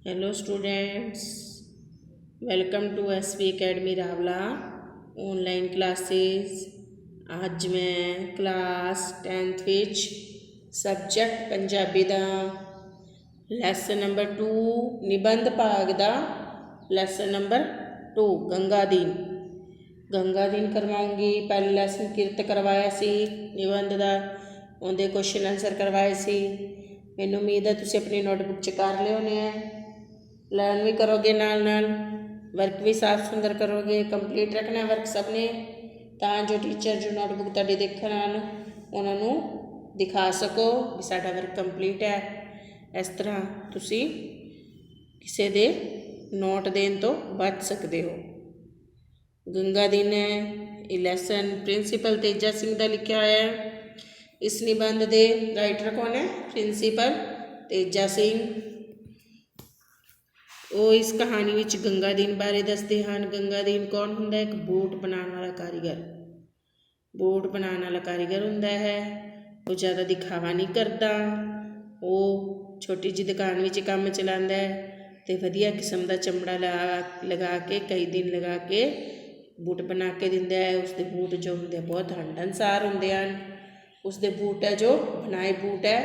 Hello students, welcome to SV academy Rawla online classes. आज मैं class 10th विच subject Punjabi दा lesson number 2 निबंध भाग दा लैसन नंबर 2 गंगा दीन करवाऊँगी। पहले लैसन किरत करवाया सी निबंध दा, उहदे क्वेश्चन आंसर करवाए सी। मैनूं उम्मीद है तुसीं अपनी नोटबुक च कर लिया होने है। लर्न भी करोगे, नाल नाल वर्क भी साफ सुंदर करोगे। कंप्लीट रखना वर्क सब ने, तां जो टीचर जो नोटबुक तुहाडी देखण आउण उन्हां नूं दिखा सको भी साडा वर्क कंप्लीट है। इस तरह तुसीं किसी दे नोट देण तो बच सकते हो। गंगा दिन है ये लैसन प्रिंसीपल तेजा सिंह का लिखा होया है। इस निबंध दे राइटर कौन है? प्रिंसीपल तेजा सिंह। वो इस कहानी विच गंगा दीन बारे दसते हैं। गंगा दीन कौन हुंदा है? एक बूट बनाने वाला कारीगर। बूट बनाने वाला कारीगर हुंदा है। वो ज़्यादा दिखावा नहीं करता, वो छोटी जी दुकान विच काम चलांदा है ते वधिया किस्म का चमड़ा लगा के कई दिन लगा के बूट बना के दिंदा है। उसके बूट जो होंगे बहुत हंडनसार होंगे हैं। उसके बूट है जो बनाए बूट है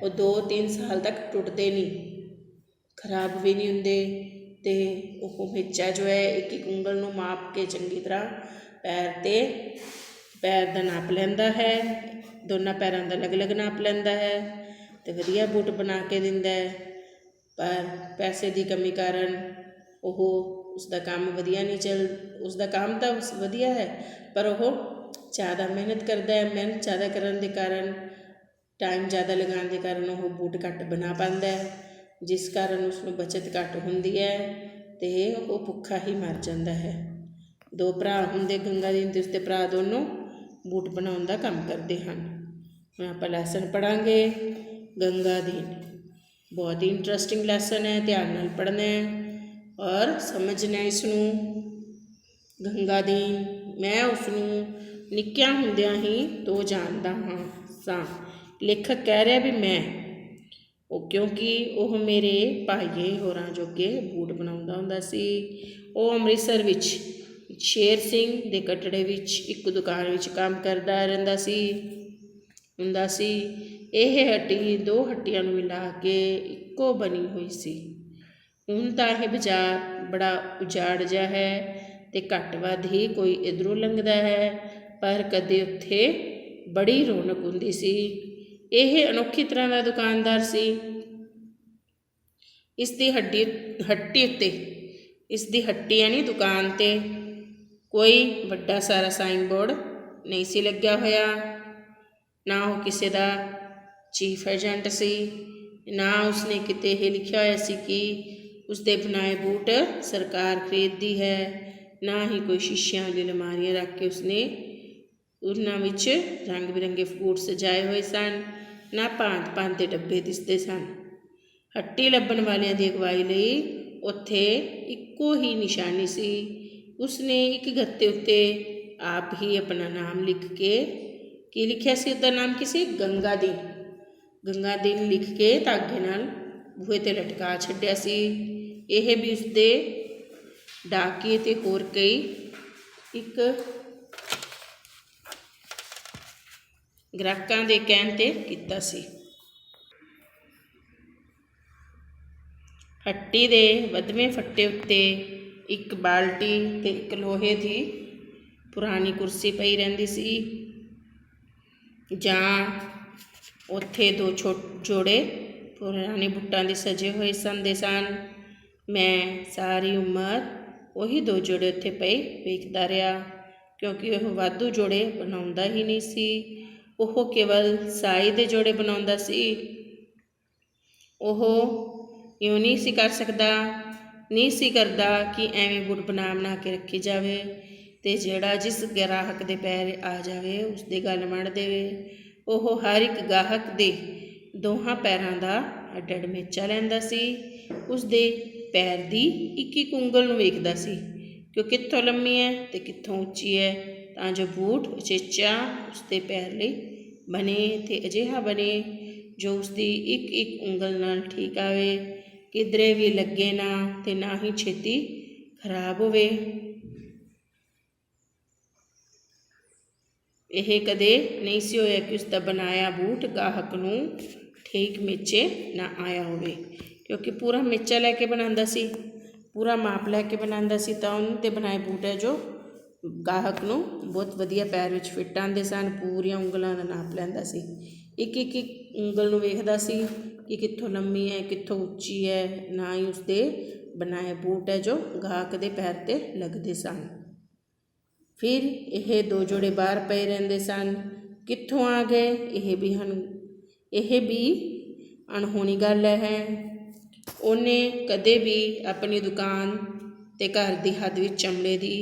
वो 2-3 साल तक टुटते नहीं, खराब भी नहीं होंगे। तो वह मेचा जो है एक एक उंगल नूं माप के चंगी तरह पैर का नाप लैंदा है, दोनों पैरों का अलग अलग नाप लैंदा है तो वधिया बूट बना के दिंदा है। पर पैसे की कमी कारण उसका काम वधिया नहीं उसका काम तो वधिया है पर वह ज़्यादा मेहनत करता है। मेहनत ज़्यादा करने के कारण, टाइम ज़्यादा लगाने के कारण वह बूट घट बना पाता है, जिस कारण उसनों बचत घट होंदी है तो वह भुखा ही मर जाता है। 2 भरा होंगे गंगा दीन ते उसके भरा दोनों बूट बनाने का काम करते हैं। हम आप लैसन पढ़ांगे गंगा दीन। बहुत ही इंटरस्टिंग लैसन है, ध्यान नाल पढ़ना है और समझना है इसनूं। गंगा दीन मैं उसनूं निक्किया हुंदियां ही तो जानदा हाँ सां। लेखक कह रहा भी मैं क्योंकि वह मेरे भाईए होरां जोगे बूट बनाउंदा हुंदा सी। वो अमृतसर विच शेर सिंह दे कटड़े विच एक दुकान विच काम करदा रहिंदा हुंदा सी। यह हट्टी 2 हट्टियां नूं मिला के इक्को बनी हुई सी। हुण तां यह बाजार बड़ा उजाड़ जिहा है ते घट वध ही कोई इधरों लंघदा है, पर कदे उत्थे बड़ी रौनक हुंदी सी। यह अनोखी तरह का दुकानदार सी। इसकी हट्टी उत्ते इसकी हट्टी यानी दुकान ते कोई वड्डा सारा साइन बोर्ड नहीं सी लग्या होया, ना वो किसी का चीफ एजेंट सी, ना उसने किते यह लिखा होया सी कि उसके बनाए बूट सरकार खरीदती है, ना ही कोई शीशियां वाली अलमारियां रख के उसने उन्हां विच रंग बिरंगे बूट सजाए हुए सन, ना भांत भांत के डब्बे दिसते सन। हट्टी लभण वालियां दी अगवाई लई उत्थे इक्को ही निशानी सी। उसने एक गत्ते उत्ते आप ही अपना नाम लिख के की लिखिया सी, उसका नाम की सी? गंगा दीन लिख के धागे नाल बूहे ते लटका छड्डिया सी। यह भी उसके डाकिए ते होर कई एक ग्राहकां दे कहण ते कीता सी। हट्टी दे वधवें फट्टे उत्ते एक बाल्टी ते एक लोहे की पुरानी कुर्सी पई रहिंदी सी। जां उत्थे 2 जोड़े पुराने बूटां दे सजे हुए सन। मैं सारी उम्र वही 2 जोड़े उत्थे पए वेखदा रहा, क्योंकि वह वाधू जोड़े बनाउंदा ही नहीं सी। वह केवल साई दे जोड़े बनाउंदा सी। वह इउं नहीं सी कर सकदा, नहीं सी करदा कि एवें बूट बना के रखी जावे ते जिहड़ा जिस ग्राहक दे पैर आ जावे उसदी गल मण देवे। वह हर एक गाहक दे 2 पैरों का अड अड मेचा लैंदा सी। उसदे पैर की एक एक उंगल नूं वेखदा सी कि वह कित्थों लम्मी है ते कित्थों उच्ची है, तां जो बूट उचेचा उसके पैर लई बने ते अजिहा बने जो उसकी एक एक उंगल नाल ठीक आवे। किधरे भी लगे ना ते ना ही छेती खराब होवे। यह कदे नहीं सी होया कि उसका बनाया बूट गाहक नूं ठीक मेचे ना आया होवे, क्योंकि पूरा मेचा लैके बनांदा सी, पूरा माप लैके बनांदा सी, तां उन्हां ते बनाए बूट है जो गाहक नूं बहुत वधिया पैर विच फिट आंदे सन। पूरियां ਉਂਗਲਾਂ ਦਾ नाप लैंदा सी, एक एक ਉਂਗਲ ਨੂੰ ਵੇਖਦਾ ਸੀ कि कित्थों लम्मी है कित्थों उच्ची है, ना ही उसके बनाए बूट है जो गाहक दे पैर ते लगदे सन। फिर यह 2 जोड़े बाहर पे रहंदे सन, कित्थों आ गए यह भी अणहोनी गल है। उन्हें कदे भी अपनी दुकान ते घर दी हद विच चमड़े दी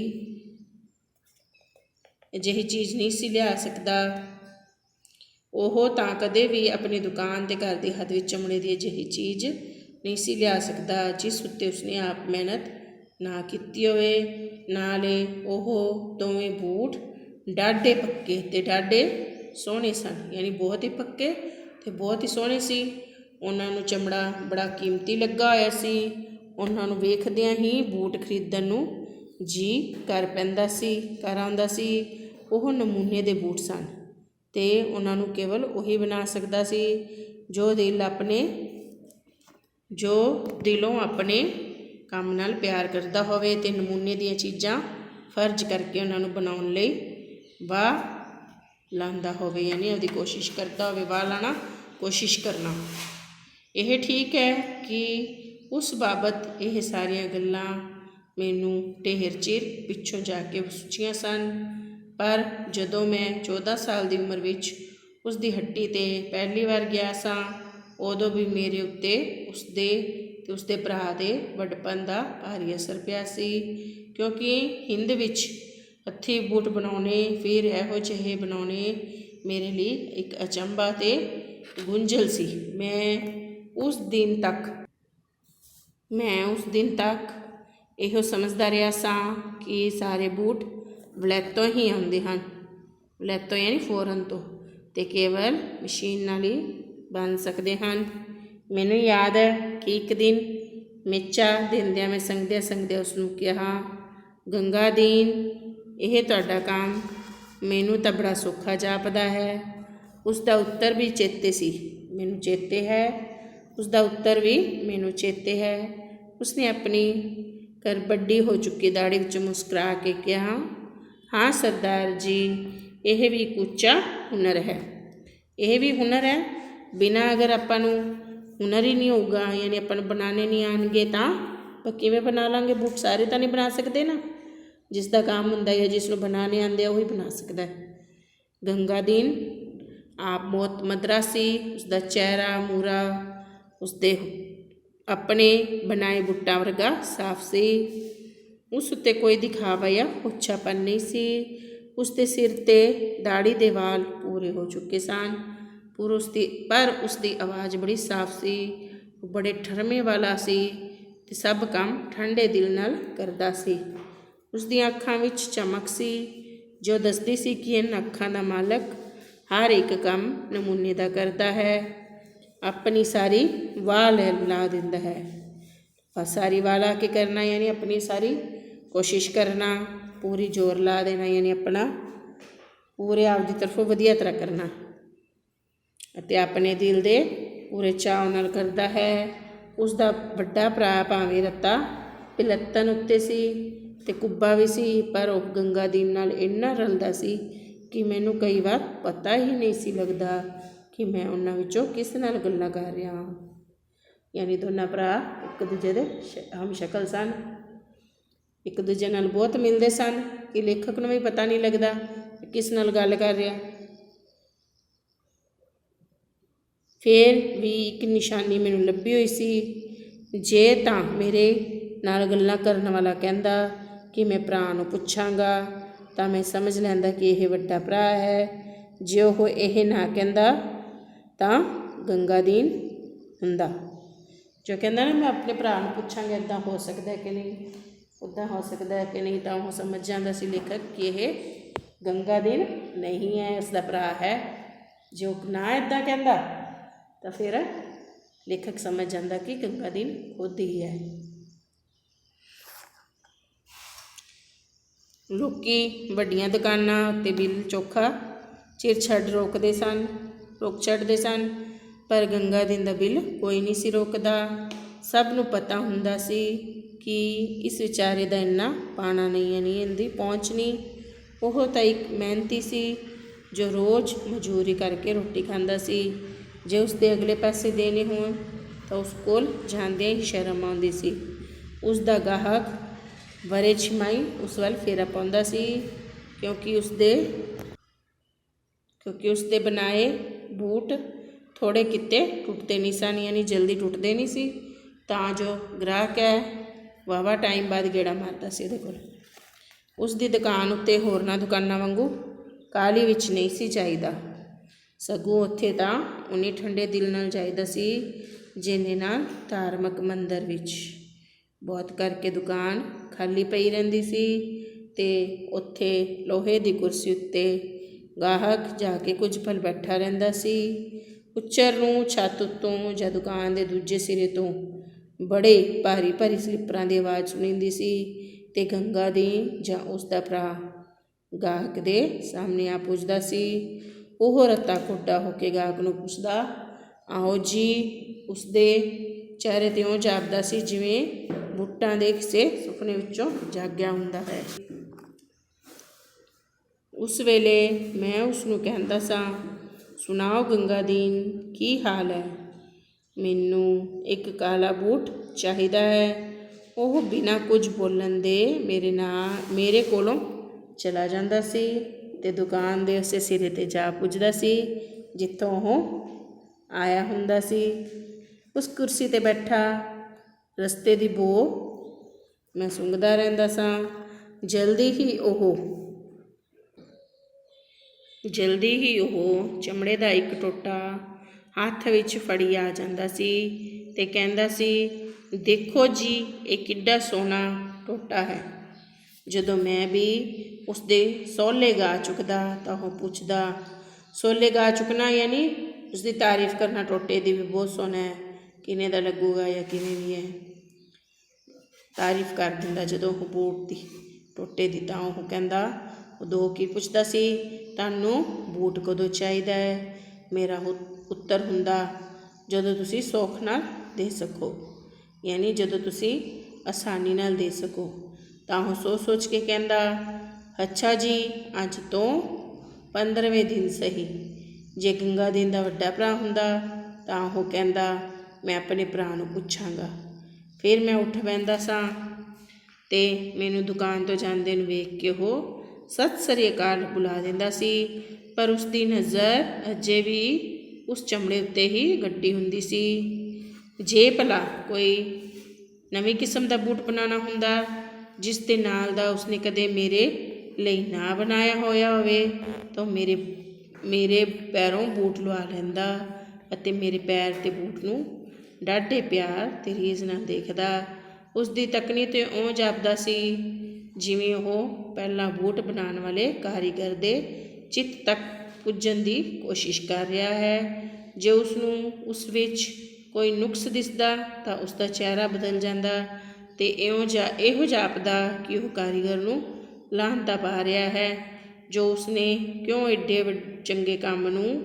अजिही चीज़ नहीं सी लिया सकदा। ਉਹ ਤਾਂ ਕਦੇ ਵੀ ਆਪਣੀ ਦੁਕਾਨ ਤੇ ਘਰ ਦੀ ਹੱਦ ਵਿੱਚ ਚਮੜੇ ਦੀ ਅਜਿਹੀ ਚੀਜ਼ ਨਹੀਂ ਸੀ ਲਿਆ ਸਕਦਾ ਜਿਸ ਉੱਤੇ ਉਸਨੇ ਆਪ ਮਿਹਨਤ ਨਾ ਕੀਤੀ ਹੋਵੇ। ਨਾਲੇ ਉਹ ਦੋਵੇਂ ਬੂਟ ਡਾਢੇ ਪੱਕੇ ਤੇ ਡਾਢੇ ਸੋਹਣੇ ਸਨ, ਯਾਨੀ ਬਹੁਤ ਹੀ ਪੱਕੇ ਤੇ ਬਹੁਤ ਹੀ ਸੋਹਣੇ ਸੀ। ਉਹਨਾਂ ਨੂੰ ਚਮੜਾ ਬੜਾ ਕੀਮਤੀ ਲੱਗਾ ਹੋਇਆ ਸੀ। ਉਹਨਾਂ ਨੂੰ ਵੇਖਦਿਆਂ ਹੀ ਬੂਟ ਖਰੀਦਣ ਨੂੰ ਜੀ ਕਰ ਪੈਂਦਾ ਸੀ, ਕਰ ਆਉਂਦਾ ਸੀ। ਉਹ ਨਮੂਨੇ ਦੇ ਬੂਟ ਸਨ ਤੇ ਉਹਨਾਂ ਨੂੰ ਕੇਵਲ ਉਹੀ ਬਣਾ ਸਕਦਾ ਸੀ ਜੋ ਦਿਲੋਂ ਆਪਣੇ ਕੰਮ ਨਾਲ ਪਿਆਰ ਕਰਦਾ ਹੋਵੇ ਤੇ ਨਮੂਨੇ ਦੀਆਂ ਚੀਜ਼ਾਂ ਫਰਜ਼ ਕਰਕੇ ਉਹਨਾਂ ਨੂੰ ਬਣਾਉਣ ਲਈ ਵਾਹ ਲਾਉਂਦਾ ਹੋਵੇ, ਯਾਨੀ ਉਹਦੀ ਕੋਸ਼ਿਸ਼ ਕਰਦਾ ਹੋਵੇ, ਵਾਹ ਲਾਣਾ ਕੋਸ਼ਿਸ਼ ਕਰਨਾ। ਇਹ ਠੀਕ ਹੈ ਕਿ ਉਸ ਬਾਬਤ ਇਹ ਸਾਰੀਆਂ ਗੱਲਾਂ ਮੈਨੂੰ ਢੇਰ ਚਿਰ ਪਿੱਛੋਂ ਜਾ ਕੇ ਸੋਚੀਆਂ ਸਨ, पर जदों मैं 14 साल की उम्र विच उसकी हट्टी ते पहली बार गया सां, उदों भी मेरे उत्ते उसदे भरा दे वड्डपन का भारी असर पिया सी, क्योंकि हिंद विच हत्थी बूट बनाने फिर इहो जिहे बनाने मेरे लिए एक अचंभा ते गुंझल सी। मैं उस दिन तक इहो समझदा रहा सां कि सारे बूट ਵਲੈਤੋਂ ਹੀ ਆਉਂਦੇ ਹਨ, ਵਲੈਤੋਂ ਯਾਨੀ ਫੋਰਨ ਤੋਂ, ਅਤੇ ਕੇਵਲ ਮਸ਼ੀਨ ਨਾਲ ਹੀ ਬਣ ਸਕਦੇ ਹਨ। ਮੈਨੂੰ ਯਾਦ ਹੈ ਕਿ ਇੱਕ ਦਿਨ ਮੇਚਾ ਦਿੰਦਿਆਂ ਮੈਂ ਸੰਗਦਿਆਂ ਉਸਨੂੰ ਕਿਹਾ, ਗੰਗਾ ਦੀਨ ਇਹ ਤੁਹਾਡਾ ਕੰਮ ਮੈਨੂੰ ਤਾਂ ਬੜਾ ਸੌਖਾ ਜਾਪਦਾ ਹੈ। ਉਸਦਾ ਉੱਤਰ ਵੀ ਚੇਤੇ ਸੀ, ਮੈਨੂੰ ਚੇਤੇ ਹੈ, ਉਸਦਾ ਉੱਤਰ ਵੀ ਮੈਨੂੰ ਚੇਤੇ ਹੈ। ਉਸਨੇ ਆਪਣੀ ਵੱਡੀ ਹੋ ਚੁੱਕੀ ਦਾੜੀ ਵਿੱਚ ਮੁਸਕਰਾ ਕੇ ਕਿਹਾ, हाँ सरदार जी, यह भी एक उच्चा हुनर है। यह भी हुनर है, बिना अगर आपां नूं हुनर ही नहीं होगा, यानी अपन बनाने नहीं आएंगे तो ਆਪਾਂ किवें बना लांगे बूट? सारे तो नहीं बना सकते ना। जिसका काम हुंदा है, जिसनूं बनाने आंदे वही बना सकता है। गंगा दीन आप बहुत मद्रासी, उसका चेहरा मूरा उसके अपने बनाए बूटां वर्गा साफ सी। उस उत्ते कोई दिखावा या उच्चापन नहीं सी। उसके सिर ते दाड़ी दे वाल पूरे हो चुके सन, पर उसकी आवाज़ बड़ी साफ सी, बड़े ठरमे वाला सी ते सब काम ठंडे दिल नाल करदा सी। उसदी अखां विच चमक सी जो दसदी सी कि इन अखां दा मालक हर एक काम नमूने दा करदा है, अपनी सारी वाह ला दिंदा है। सारी वाह ला के करना यानी अपनी सारी कोशिश करना, पूरी जोर ला देना, यानी अपना पूरे आप की तरफों वधिया तरह करना, अते अपने दिल दे पूरे चाव नाल करदा है। उसका वड्डा भरा भावें रत्ता पिलत्तन उत्ते सी ते कुब्बा भी सी, पर वह गंगा दीन नाल इन्ना रलदा सी कि मैनू कई बार पता ही नहीं सी लगदा कि मैं उन्हां विचों किस नाल गल्लां कर रहा हाँ। यानी दोनों भरा एक दूजे दे हम शक्ल सन, एक दूजे नाल बहुत मिलते सन कि लेखक नूं भी पता नहीं लगता किस नाल गल कर रहा। फिर भी एक निशानी मैनूं लभी हुई सी, जे तां मेरे नाल गल्लां करन वाला कहंदा कि मैं भरा नूं पुछांगा तां मैं समझ लैंदा कि यह वड्डा भरा है। जे ओह यह ना कहंदा तां गंगा दीन हुंदा। जो कहंदा ना मैं अपने भरा नूं पुछांगा इदां हो सकदा है कि नहीं, उदा हो सकता है कि नहीं, तो वह समझ जाता सी लेखक कि यह गंगा दीन नहीं है, उसका भरा है। जो ना इदा कहता तो फिर ਲੇਖਕ ਸਮਝ ਜਾਂਦਾ ਕਿ ਗੰਗਾਦੀਨ ਖੁਦ ਹੀ ਹੈ। ਲੋਕੀ ਵੱਡੀਆਂ ਦੁਕਾਨਾਂ ਉੱਤੇ ਬਿੱਲ ਚੋਖਾ ਚਿਰ ਰੋਕ ਛੱਡਦੇ ਸਨ, ਪਰ ਗੰਗਾਦੀਨ ਦਾ ਬਿੱਲ ਕੋਈ ਨਹੀਂ ਸੀ ਰੋਕਦਾ। ਸਭ ਨੂੰ ਪਤਾ ਹੁੰਦਾ ਸੀ ਕਿ ਇਸ ਵਿਚਾਰੇ ਦਾ ਇੰਨਾ ਪਾਣਾ ਨਹੀਂ, ਇਹਦੀ ਪਹੁੰਚ ਨਹੀਂ। ਉਹ ਤਾਂ ਇੱਕ ਮਿਹਨਤੀ ਸੀ ਜੋ ਰੋਜ਼ ਮਜ਼ਦੂਰੀ ਕਰਕੇ ਰੋਟੀ ਖਾਂਦਾ ਸੀ। ਜੇ ਉਸਦੇ ਅਗਲੇ ਪੈਸੇ ਦੇਣੇ ਹੋਣ ਤਾਂ ਉਸ ਕੋਲ ਜਾਂਦਿਆਂ ਹੀ ਸ਼ਰਮ ਆਉਂਦੀ ਸੀ। ਉਸ ਦਾ ਗਾਹਕ ਵਰੇ ਛਿਮਾਈ ਉਸ ਵੱਲ ਫੇਰਾ ਪਾਉਂਦਾ ਸੀ, ਕਿਉਂਕਿ ਉਸਦੇ ਬਣਾਏ ਬੂਟ ਥੋੜ੍ਹੇ ਕਿਤੇ ਟੁੱਟਦੇ ਨਹੀਂ ਸਨ, ਜਲਦੀ ਟੁੱਟਦੇ ਨਹੀਂ ਸੀ, ਤਾਂ ਜੋ ਗ੍ਰਾਹਕ ਹੈ ਵਾਹਵਾ ਟਾਈਮ ਬਾਅਦ ਗੇੜਾ ਮਾਰਦਾ ਸੀ ਉਹਦੇ ਕੋਲ। ਉਸ ਦੀ ਦੁਕਾਨ ਉੱਤੇ ਹੋਰਨਾਂ ਦੁਕਾਨਾਂ ਵਾਂਗੂ ਕਾਹਲੀ ਵਿੱਚ ਨਹੀਂ ਸੀ ਚਾਹੀਦਾ, ਸਗੋਂ ਉੱਥੇ ਤਾਂ ਉਨੀ ਠੰਡੇ ਦਿਲ ਨਾਲ ਜਾਈਦਾ ਸੀ ਜਿੰਨੇ ਨਾਲ ਧਾਰਮਿਕ ਮੰਦਰ ਵਿੱਚ। ਬਹੁਤ ਕਰਕੇ ਦੁਕਾਨ ਖਾਲੀ ਪਈ ਰਹਿੰਦੀ ਸੀ ਅਤੇ ਉੱਥੇ ਲੋਹੇ ਦੀ ਕੁਰਸੀ ਉੱਤੇ ਗਾਹਕ ਜਾ ਕੇ ਕੁਝ ਪਲ ਬੈਠਾ ਰਹਿੰਦਾ ਸੀ। ਉੱਚਰ ਨੂੰ ਛੱਤ ਉੱਤੋਂ ਜਾਂ ਦੁਕਾਨ ਦੇ ਦੂਜੇ ਸਿਰੇ ਤੋਂ ਬੜੇ ਭਾਰੀ ਸਲਿੱਪਰਾਂ ਦੀ ਆਵਾਜ਼ ਸੁਣੀਂਦੀ ਸੀ ਅਤੇ ਗੰਗਾਦੀਨ ਜਾਂ ਉਸ ਦਾ ਭਰਾ ਗਾਹਕ ਦੇ ਸਾਹਮਣੇ ਆ ਪੁੱਜਦਾ ਸੀ। ਉਹ ਰੱਤਾ ਖੁੱਡਾ ਹੋ ਕੇ ਗਾਹਕ ਨੂੰ ਪੁੱਛਦਾ, ਆਓ ਜੀ। ਉਸਦੇ ਚਿਹਰੇ 'ਤੇ ਇਉਂ ਜਾਪਦਾ ਸੀ ਜਿਵੇਂ ਬੂਟਾਂ ਦੇ ਕਿਸੇ ਸੁਪਨੇ ਵਿੱਚੋਂ ਜਾਗਿਆ ਹੁੰਦਾ ਹੈ। ਉਸ ਵੇਲੇ ਮੈਂ ਉਸਨੂੰ ਕਹਿੰਦਾ ਸਾਂ, ਸੁਣਾਓ ਗੰਗਾਦੀਨ, ਕੀ ਹਾਲ ਹੈ? ਮੈਨੂੰ ਇੱਕ ਕਾਲਾ ਬੂਟ ਚਾਹੀਦਾ ਹੈ। ਉਹ ਬਿਨਾਂ ਕੁਝ ਬੋਲਣ ਦੇ ਮੇਰੇ ਕੋਲੋਂ ਚਲਾ ਜਾਂਦਾ ਸੀ ਅਤੇ ਦੁਕਾਨ ਦੇ ਉਸੇ ਸਿਰੇ 'ਤੇ ਜਾ ਪੁੱਜਦਾ ਸੀ ਜਿੱਥੋਂ ਉਹ ਆਇਆ ਹੁੰਦਾ ਸੀ। ਉਸ ਕੁਰਸੀ 'ਤੇ ਬੈਠਾ ਰਸਤੇ ਦੀ ਬੋ ਮੈਂ ਸੁੰਘਦਾ ਰਹਿੰਦਾ ਸਾਂ। ਜਲਦੀ ਹੀ ਉਹ ਚਮੜੇ ਦਾ ਇੱਕ ਟੋਟਾ ਹੱਥ ਵਿੱਚ ਫੜੀ ਆ ਜਾਂਦਾ ਸੀ ਅਤੇ ਕਹਿੰਦਾ ਸੀ, ਦੇਖੋ ਜੀ, ਇਹ ਕਿੱਡਾ ਸੋਹਣਾ ਟੋਟਾ ਹੈ। ਜਦੋਂ ਮੈਂ ਵੀ ਉਸਦੇ ਸੋਹਲੇ ਗਾ ਚੁੱਕਦਾ ਤਾਂ ਉਹ ਪੁੱਛਦਾ, ਸੋਹਲੇ ਗਾ ਚੁੱਕਣਾ ਉਸਦੀ ਤਾਰੀਫ ਕਰਨਾ ਟੋਟੇ ਦੀ ਵੀ ਬਹੁਤ ਸੋਹਣਾ ਹੈ, ਕਿੰਨੇ ਦਾ ਲੱਗੂਗਾ ਜਾਂ ਕਿਵੇਂ ਵੀ ਹੈ। ਤਾਰੀਫ ਕਰ ਦਿੰਦਾ ਜਦੋਂ ਉਹ ਬੂਟ ਦੀ ਟੋਟੇ ਦੀ। ਤਾਂ ਉਹ ਕਹਿੰਦਾ, ਉਦੋਂ ਕੀ ਪੁੱਛਦਾ ਸੀ, ਤੁਹਾਨੂੰ ਬੂਟ ਕਦੋਂ ਚਾਹੀਦਾ ਹੈ? ਮੇਰਾ ਉੱਤਰ ਹੁੰਦਾ, ਜਦੋਂ ਤੁਸੀਂ ਸੌਖ ਨਾਲ ਦੇ ਸਕੋ, ਜਦੋਂ ਤੁਸੀਂ ਆਸਾਨੀ ਨਾਲ ਦੇ ਸਕੋ। ਤਾਂ ਉਹ ਸੋਚ ਕੇ ਕਹਿੰਦਾ, ਅੱਛਾ ਜੀ, ਅੱਜ ਤੋਂ 15ਵੇਂ ਦਿਨ ਸਹੀ। ਜੇ ਗੰਗਾਦੀਨ ਦਾ ਵੱਡਾ ਭਰਾ ਹੁੰਦਾ ਤਾਂ ਉਹ ਕਹਿੰਦਾ, ਮੈਂ ਆਪਣੇ ਭਰਾ ਨੂੰ ਪੁੱਛਾਂਗਾ। ਫਿਰ ਮੈਂ ਉੱਠ ਬਹਿੰਦਾ ਸਾਂ ਅਤੇ ਮੈਨੂੰ ਦੁਕਾਨ ਤੋਂ ਜਾਂਦੇ ਨੂੰ ਵੇਖ ਕੇ ਉਹ ਸਤਿ ਸ੍ਰੀ ਅਕਾਲ ਬੁਲਾ ਦਿੰਦਾ ਸੀ, ਪਰ ਉਸਦੀ ਨਜ਼ਰ ਅਜੇ ਵੀ ਉਸ ਚਮੜੇ ਉੱਤੇ ਹੀ ਗੱਡੀ ਹੁੰਦੀ ਸੀ। ਜੇ ਭਲਾ ਕੋਈ ਨਵੀਂ ਕਿਸਮ ਦਾ ਬੂਟ ਬਣਾਉਣਾ ਹੁੰਦਾ ਜਿਸ ਦੇ ਨਾਲ ਦਾ ਉਸਨੇ ਕਦੇ ਮੇਰੇ ਲਈ ਨਾ ਬਣਾਇਆ ਹੋਇਆ ਹੋਵੇ ਤਾਂ ਮੇਰੇ ਪੈਰੋਂ ਬੂਟ ਲਵਾ ਲੈਂਦਾ ਅਤੇ ਮੇਰੇ ਪੈਰ ਤੇ ਬੂਟ ਨੂੰ ਡਾਢੇ ਪਿਆਰ ਅਤੇ ਰੀਝ ਨਾਲ ਦੇਖਦਾ। ਉਸ ਦੀ ਤੱਕਣੀ 'ਤੇ ਇਉਂ ਜਾਪਦਾ ਸੀ ਜਿਵੇਂ ਉਹ ਪਹਿਲਾਂ ਬੂਟ ਬਣਾਉਣ ਵਾਲੇ ਕਾਰੀਗਰ ਦੇ ਚਿੱਤ ਤੱਕ ਪੁੱਜਣ ਦੀ ਕੋਸ਼ਿਸ਼ ਕਰ ਰਿਹਾ ਹੈ। ਜੇ ਉਸਨੂੰ ਉਸ ਵਿੱਚ ਕੋਈ ਨੁਕਸ ਦਿਸਦਾ ਤਾਂ ਉਸਦਾ ਚਿਹਰਾ ਬਦਲ ਜਾਂਦਾ ਅਤੇ ਇਹੋ ਜਾਪਦਾ ਕਿ ਉਹ ਕਾਰੀਗਰ ਨੂੰ ਲਾਹਨਤਾਂ ਪਾ ਰਿਹਾ ਹੈ ਜੋ ਉਸਨੇ ਕਿਉਂ ਏਡੇ ਚੰਗੇ ਕੰਮ ਨੂੰ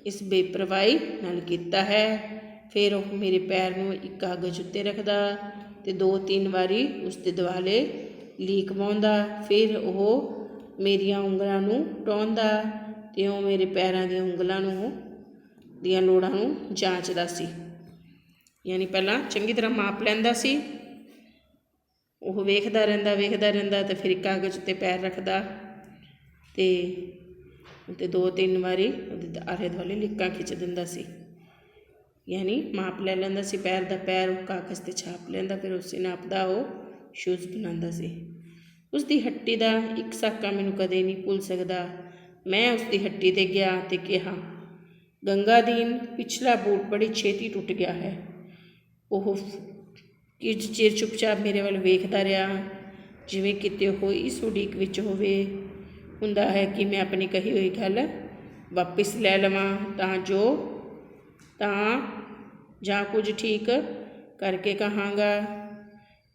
ਇਸ ਬੇਪਰਵਾਹੀ ਨਾਲ ਕੀਤਾ ਹੈ। ਫਿਰ ਉਹ ਮੇਰੇ ਪੈਰ ਨੂੰ ਇੱਕ ਕਾਗਜ਼ ਉੱਤੇ ਰੱਖਦਾ ਅਤੇ 2-3 ਵਾਰੀ ਉਸਦੇ ਦੁਆਲੇ ਲੀਕ ਪਾਉਂਦਾ। ਫਿਰ ਉਹ ਮੇਰੀਆਂ ਉਂਗਲਾਂ ਨੂੰ ਟੋਹਦਾ ਅਤੇ ਉਹ ਮੇਰੇ ਪੈਰਾਂ ਦੀਆਂ ਉਂਗਲਾਂ ਦੀਆਂ ਲੋੜਾਂ ਨੂੰ ਜਾਂਚਦਾ ਸੀ। ਪਹਿਲਾਂ ਚੰਗੀ ਤਰ੍ਹਾਂ ਮਾਪ ਲੈਂਦਾ ਸੀ। ਉਹ ਵੇਖਦਾ ਰਹਿੰਦਾ ਅਤੇ ਫਿਰ ਇੱਕ ਕਾਗਜ਼ ਉੱਤੇ ਪੈਰ ਰੱਖਦਾ ਅਤੇ 2-3 ਵਾਰੀ ਉਹਦੇ ਆਲੇ ਦੁਆਲੇ ਲੀਕਾਂ ਖਿੱਚ ਦਿੰਦਾ ਸੀ। ਮਾਪ ਲੈ ਲੈਂਦਾ ਸੀ ਪੈਰ ਦਾ। ਪੈਰ ਉਹ ਕਾਗਜ਼ 'ਤੇ ਛਾਪ ਲੈਂਦਾ, ਫਿਰ ਉਸੇ ਨਾਪ ਦਾ ਉਹ ਸ਼ੂਜ਼ ਬਣਾਉਂਦਾ ਸੀ। ਉਸਦੀ ਹੱਟੀ ਦਾ ਇੱਕ ਸਾਕਾ ਮੈਨੂੰ ਕਦੇ ਨਹੀਂ ਭੁੱਲ ਸਕਦਾ। ਮੈਂ ਉਸਦੀ ਹੱਟੀ 'ਤੇ ਗਿਆ ਅਤੇ ਕਿਹਾ, ਗੰਗਾਦੀਨ, ਪਿਛਲਾ ਬੂਟ ਬੜੀ ਛੇਤੀ ਟੁੱਟ ਗਿਆ ਹੈ। ਉਹ ਕੁਝ ਚਿਰ ਚੁੱਪਚਾਪ ਮੇਰੇ ਵੱਲ ਵੇਖਦਾ ਰਿਹਾ, ਜਿਵੇਂ ਕਿਤੇ ਉਹ ਇਸ ਉਡੀਕ ਵਿੱਚ ਹੁੰਦਾ ਹੈ ਕਿ ਮੈਂ ਆਪਣੀ ਕਹੀ ਹੋਈ ਗੱਲ ਵਾਪਿਸ ਲੈ ਲਵਾਂ ਤਾਂ ਜਾਂ ਕੁਝ ਠੀਕ ਕਰਕੇ ਕਹਾਂਗਾ।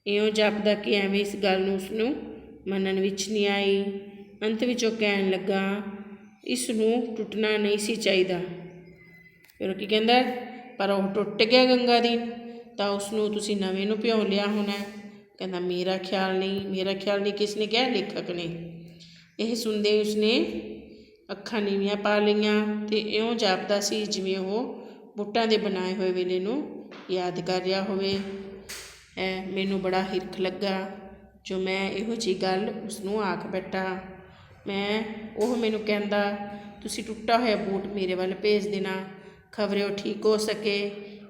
ਇਉਂ ਜਾਪਦਾ ਕਿ ਐਵੇਂ ਇਸ ਗੱਲ ਨੂੰ ਉਸਨੂੰ ਮੰਨਣ ਵਿੱਚ ਨਹੀਂ ਆਈ। ਅੰਤ ਵਿੱਚ ਉਹ ਕਹਿਣ ਲੱਗਾ, ਇਸ ਨੂੰ ਟੁੱਟਣਾ ਨਹੀਂ ਸੀ ਚਾਹੀਦਾ। ਫਿਰ ਉਹ ਕੀ ਕਹਿੰਦਾ, ਪਰ ਉਹ ਟੁੱਟ ਗਿਆ ਗੰਗਾਦੀਨ, ਤਾਂ ਉਸਨੂੰ ਤੁਸੀਂ ਨਵੇਂ ਨੂੰ ਭਿਉਂ ਲਿਆ ਹੋਣਾ। ਕਹਿੰਦਾ ਮੇਰਾ ਖਿਆਲ ਨਹੀਂ। ਕਿਸ ਨੇ ਕਿਹਾ? ਲੇਖਕ ਨੇ। ਇਹ ਸੁਣਦੇ ਉਸਨੇ ਅੱਖਾਂ ਨੀਵੀਆਂ ਪਾ ਲਈਆਂ ਅਤੇ ਇਉਂ ਜਾਪਦਾ ਸੀ ਜਿਵੇਂ ਉਹ ਬੁੱਟਾਂ ਦੇ ਬਣਾਏ ਹੋਏ ਵੇਲੇ ਨੂੰ ਯਾਦ ਕਰ ਰਿਹਾ ਹੋਵੇ। ਮੈਨੂੰ ਬੜਾ ਹਿਰਖ ਲੱਗਾ ਜੋ ਮੈਂ ਇਹੋ ਜਿਹੀ ਗੱਲ ਉਸਨੂੰ ਆਖ ਬੈਠਾ। ਉਹ ਮੈਨੂੰ ਕਹਿੰਦਾ, ਤੁਸੀਂ ਟੁੱਟਾ ਹੋਇਆ ਬੂਟ ਮੇਰੇ ਵੱਲ ਭੇਜ ਦੇਣਾ, ਖਬਰੇ ਉਹ ਠੀਕ ਹੋ ਸਕੇ।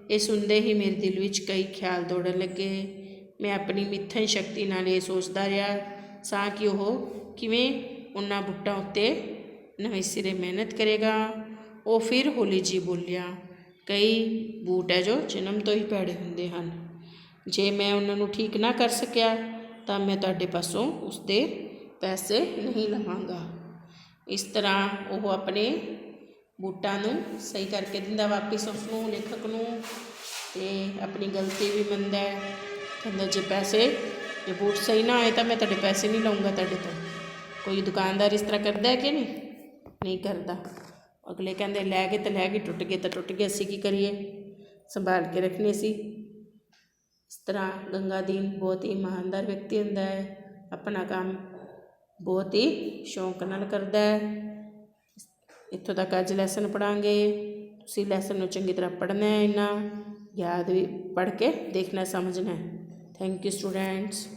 ਇਹ ਸੁਣਦੇ ਹੀ ਮੇਰੇ ਦਿਲ ਵਿੱਚ ਕਈ ਖਿਆਲ ਦੌੜਨ ਲੱਗੇ। ਮੈਂ ਆਪਣੀ ਮਿੱਥਨ ਸ਼ਕਤੀ ਨਾਲ ਇਹ ਸੋਚਦਾ ਰਿਹਾ ਸਾਂ ਕਿ ਉਹ ਕਿਵੇਂ ਉਹਨਾਂ ਬੂਟਾਂ ਉੱਤੇ ਨਵੇਂ ਸਿਰੇ ਮਿਹਨਤ ਕਰੇਗਾ। ਉਹ ਫਿਰ ਹੌਲੀ ਜਿਹੀ ਬੋਲਿਆ, ਕਈ ਬੂਟ ਹੈ ਜੋ ਜਨਮ ਤੋਂ ਹੀ ਭੈੜੇ ਹੁੰਦੇ ਹਨ। ਜੇ ਮੈਂ ਉਹਨਾਂ ਨੂੰ ਠੀਕ ਨਾ ਕਰ ਸਕਿਆ ਤਾਂ ਮੈਂ ਤੁਹਾਡੇ ਪਾਸੋਂ ਉਸਦੇ ਪੈਸੇ ਨਹੀਂ ਲਵਾਂਗਾ। ਇਸ ਤਰ੍ਹਾਂ ਉਹ ਆਪਣੇ ਬੂਟਾਂ ਨੂੰ ਸਹੀ ਕਰਕੇ ਦਿੰਦਾ ਵਾਪਿਸ ਉਸਨੂੰ, ਲੇਖਕ ਨੂੰ, ਅਤੇ ਆਪਣੀ ਗਲਤੀ ਵੀ ਮੰਨਦਾ। ਕਹਿੰਦਾ ਜੇ ਬੂਟ ਸਹੀ ਨਾ ਆਏ ਤਾਂ ਮੈਂ ਤੁਹਾਡੇ ਪੈਸੇ ਨਹੀਂ ਲਊਂਗਾ ਤੁਹਾਡੇ ਤੋਂ। ਕੋਈ ਦੁਕਾਨਦਾਰ ਇਸ ਤਰ੍ਹਾਂ ਕਰਦਾ ਹੈ ਕਿ ਨਹੀਂ ਕਰਦਾ। ਅਗਲੇ ਕਹਿੰਦੇ ਲੈ ਗਏ ਤਾਂ ਲੈ ਗਏ, ਟੁੱਟ ਗਏ ਤਾਂ ਟੁੱਟ ਗਏ, ਅਸੀਂ ਕੀ ਕਰੀਏ, ਸੰਭਾਲ ਕੇ ਰੱਖਣੇ ਸੀ। ਇਸ ਤਰ੍ਹਾਂ ਗੰਗਾਦੀਨ ਬਹੁਤ ਹੀ ਇਮਾਨਦਾਰ ਵਿਅਕਤੀ ਹੁੰਦਾ ਹੈ, ਆਪਣਾ ਕੰਮ ਬਹੁਤ ਹੀ ਸ਼ੌਂਕ ਨਾਲ ਕਰਦਾ ਹੈ। ਇੱਥੋਂ ਤੱਕ ਅੱਜ ਲੈਸਨ ਪੜ੍ਹਾਂਗੇ। ਤੁਸੀਂ ਲੈਸਨ ਨੂੰ ਚੰਗੀ ਤਰ੍ਹਾਂ ਪੜ੍ਹਨਾ ਹੈ, ਇੰਨਾ ਯਾਦ ਵੀ ਪੜ੍ਹ ਕੇ ਦੇਖਣਾ ਸਮਝਣਾ ਹੈ। Thank you students.